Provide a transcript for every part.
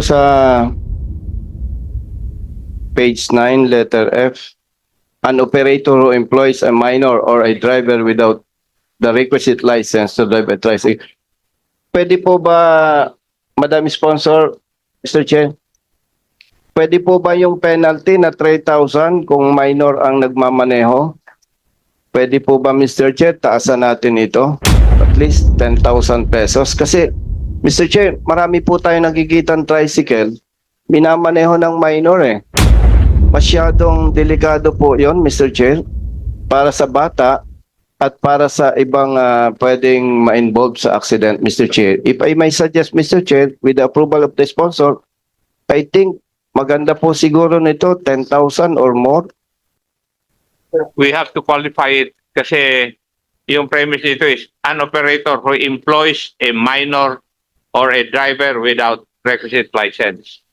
po sa page 9, letter F, an operator who employs a minor or a driver without the requisite license to drive a tricycle. Pwede po ba, Madam Sponsor, Mr. Chair, pwede po ba yung penalty na 3,000 kung minor ang nagmamaneho? Pwede po ba, Mr. Chair, taasan natin ito? At least 10,000 pesos. Kasi, Mr. Chair, marami po tayo nagigitang tricycle. Minamaneho ng minor eh. Masyadong delikado po yon, Mr. Chair, para sa bata at para sa ibang pwedeng ma-involve sa accident, Mr. Chair. If I may suggest, Mr. Chair, with the approval of the sponsor, I think maganda po siguro nito, 10,000 or more. We have to qualify it kasi yung premise dito is an operator who employs a minor or a driver without requisite license.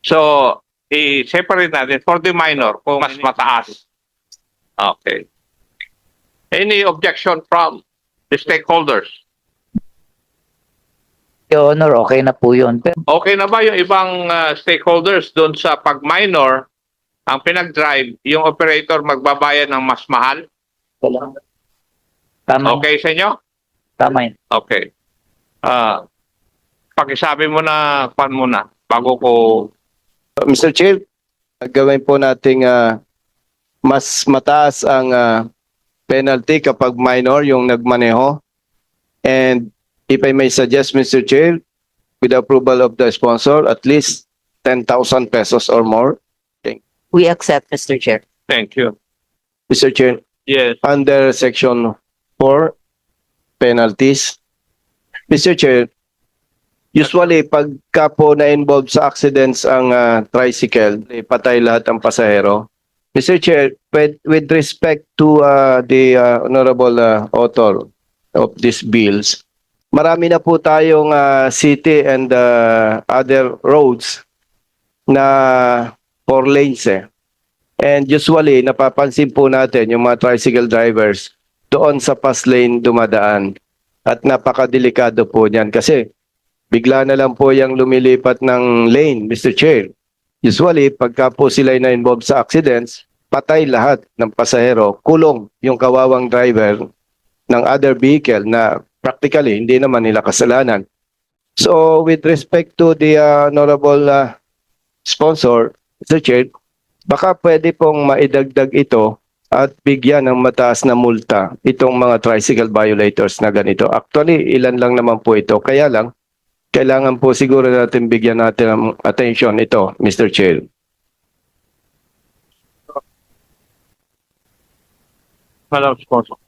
So, i-separate natin for the minor kung mas mataas. Okay. Any objection from the stakeholders? Your Honor, okay na po yun. Pero Okay na ba yung ibang stakeholders doon sa pag minor ang pinag-drive, yung operator magbabayad ng mas mahal? tama, Okay sa inyo? tama yun. Okay. Pakisabi mo na, pan muna, bago ko... Mr. Chair, gawin po nating mas mataas ang penalty kapag minor yung nagmaneho. And if I may suggest, Mr. Chair, with the approval of the sponsor, at least 10,000 pesos or more. We accept, Mr. Chair. Thank you. Mr. Chair, Yes. under section 4, penalties. Mr. Chair, usually pagka po na-involve sa accidents ang tricycle, patay lahat ang pasahero. Mr. Chair, with respect to the honorable author of these bills, marami na po tayong city and other roads na 4 lanes eh. And usually, napapansin po natin yung mga tricycle drivers doon sa fast lane dumadaan. At napakadelikado po niyan kasi bigla na lang po yung lumilipat ng lane, Mr. Chair. Usually, pagka po sila na-involve sa accidents, patay lahat ng pasahero, kulong yung kawawang driver ng other vehicle na practically hindi naman nila kasalanan. So, with respect to the honorable sponsor, Mr. Chair, baka pwede pong maidagdag ito at bigyan ng mataas na multa itong mga tricycle violators na ganito. Actually, ilan lang naman po ito. Kaya lang, kailangan po siguro natin bigyan natin ng attention ito, Mr. Chair. Madam Sponsor.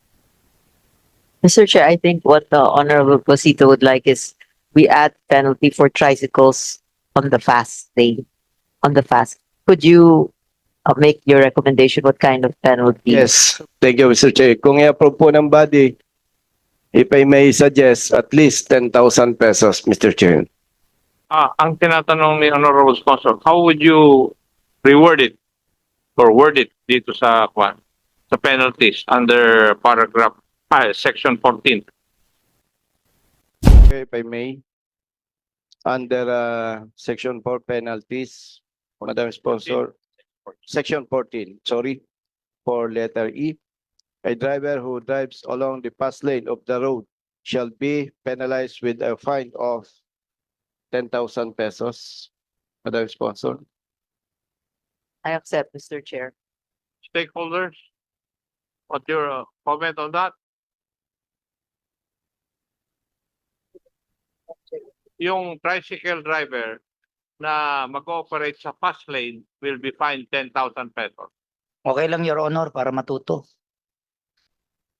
Mr. Chair, I think what the Honorable Cosito would like is we add penalty for tricycles on the fast lane. On the fast. Could you make your recommendation? What kind of penalty? Yes, thank you, Mr. Chair. Kung i-approve po ng body, if I may suggest, at least 10,000 pesos, Mr. Chair. Ang tinatanong ni Honorable Sponsor, how would you reword it or word it dito sa penalties under paragraph section 14? Okay, if I may, under section 4 penalties, Madam Sponsor, section 14, sorry, for letter E, a driver who drives along the fast lane of the road shall be penalized with a fine of 10,000 pesos. Madam Sponsor. I accept, Mr. Chair. Stakeholders, what's your comment on that? Yung tricycle driver na mag-ooperate sa fast lane will be fined 10,000 pesos. Okay lang, Your Honor, para matuto.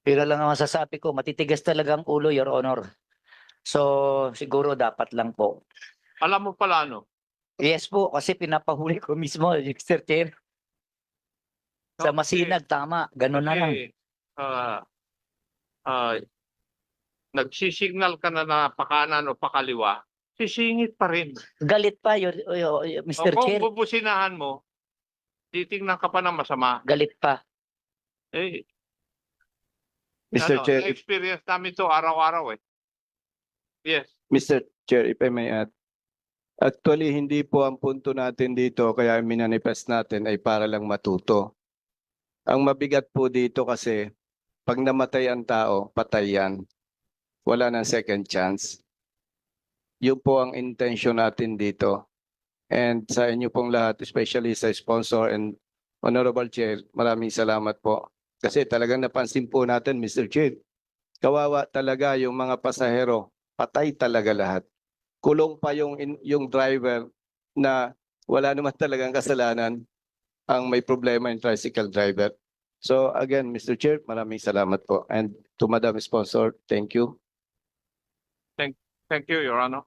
Pero lang ang masasabi ko, matitigas talaga ang ulo, Your Honor. So, siguro dapat lang po. Alam mo pala ano? Yes po, kasi pinapahuli ko mismo, Mr. Chair. Sa Masinag, tama. Ganun na lang. Nagsisignal ka na pakanan o pakaliwa, sisingit pa rin. Galit pa, Mr. O kung Chair. bubusinahan mo, titingnan ka pa ng masama. Galit pa. Eh, Mr. Chair, experience namin to araw-araw eh. Yes. Mr. Chair, if I may add, Actually, hindi po ang punto natin dito, kaya minanifest natin ay para lang matuto. Ang mabigat po dito kasi, pag namatay ang tao, patay yan. Wala nang second chance. Yun po ang intention natin dito. And sa inyo pong lahat, especially sa sponsor and Honorable Chair, maraming salamat po. Kasi talagang napansin po natin, Mr. Chair, kawawa talaga yung mga pasahero. Patay talaga lahat. Kulong pa yung driver na wala naman talagang kasalanan ang may problema yung tricycle driver. So again, Mr. Chair, maraming salamat po. And to Madam Sponsor, thank you. Thank you, Your Honor.